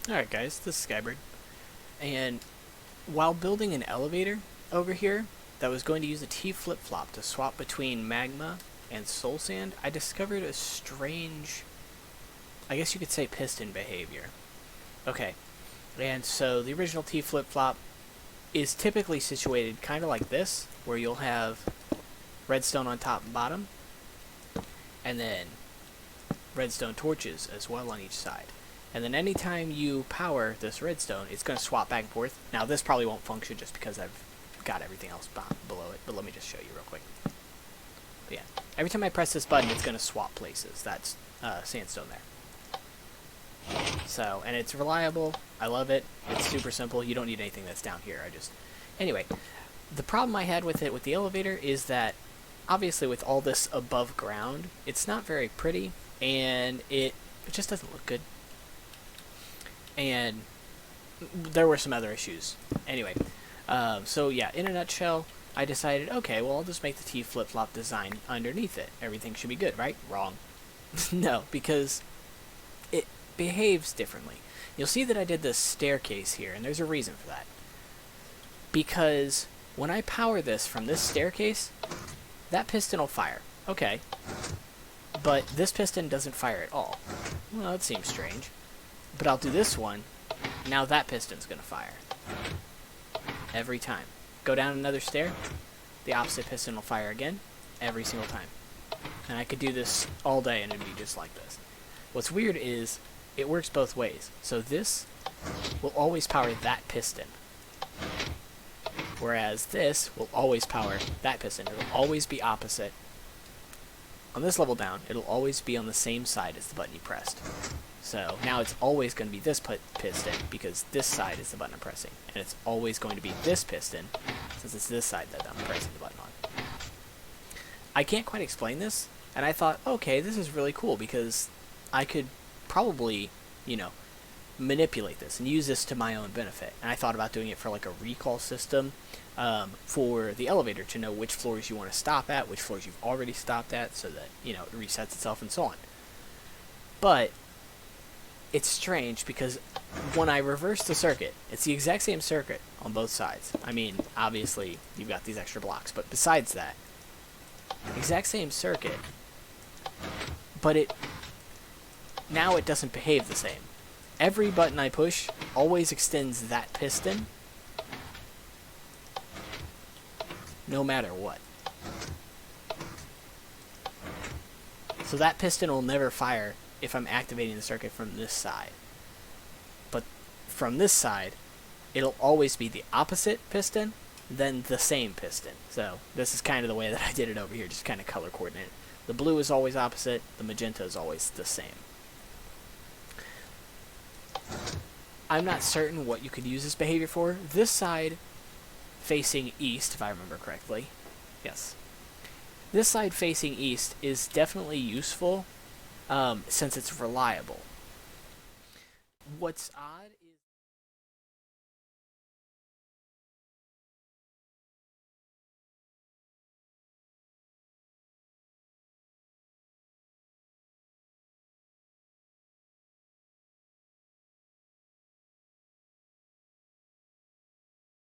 Alright guys, this is Skybird, and while building an elevator over here that was going to use a T flip-flop to swap between magma and soul sand, I discovered a strange, I guess you could say piston behavior. Okay, and so the original T flip-flop is typically situated kind of like this, where you'll have redstone on top and bottom, and then redstone torches as well on each side. And then anytime you power this redstone, it's going to swap back and forth. Now this probably won't function just because I've got everything else below it, but let me just show you real quick. But yeah, every time I press this button, it's going to swap places. That's sandstone there. So, and it's reliable. I love it. It's super simple. You don't need anything that's down here. Anyway, the problem I had with it with the elevator is that obviously with all this above ground, it's not very pretty, and it just doesn't look good. And there were some other issues. Anyway, so yeah, in a nutshell, I decided, okay, well, I'll just make the T flip-flop design underneath it. Everything should be good, right? Wrong. No, because it behaves differently. You'll see that I did this staircase here, and there's a reason for that. Because when I power this from this staircase, that piston will fire. Okay. But this piston doesn't fire at all. Well, that seems strange. But I'll do this one. Now that piston's going to fire. Every time. Go down another stair. The opposite piston will fire again. Every single time. And I could do this all day and it'd be just like this. What's weird is it works both ways. So this will always power that piston. Whereas this will always power that piston. It'll always be opposite. On this level down, it'll always be on the same side as the button you pressed. So now it's always going to be this piston because this side is the button I'm pressing. And it's always going to be this piston since it's this side that I'm pressing the button on. I can't quite explain this, and I thought, okay, this is really cool because I could probably, manipulate this and use this to my own benefit. And I thought about doing it for like a recall system for the elevator to know which floors you want to stop at, which floors you've already stopped at, so that, it resets itself and so on. But it's strange because when I reverse the circuit, it's the exact same circuit on both sides. I mean, obviously, you've got these extra blocks, but besides that, exact same circuit, but now it doesn't behave the same. Every button I push always extends that piston, no matter what. So that piston will never fire if I'm activating the circuit from this side. But from this side, it'll always be the opposite piston, then the same piston. So this is kind of the way that I did it over here, just kind of color coordinate. The blue is always opposite, the magenta is always the same. I'm not certain what you could use this behavior for. This side facing east, if I remember correctly. Yes. This side facing east is definitely useful since it's reliable. What's odd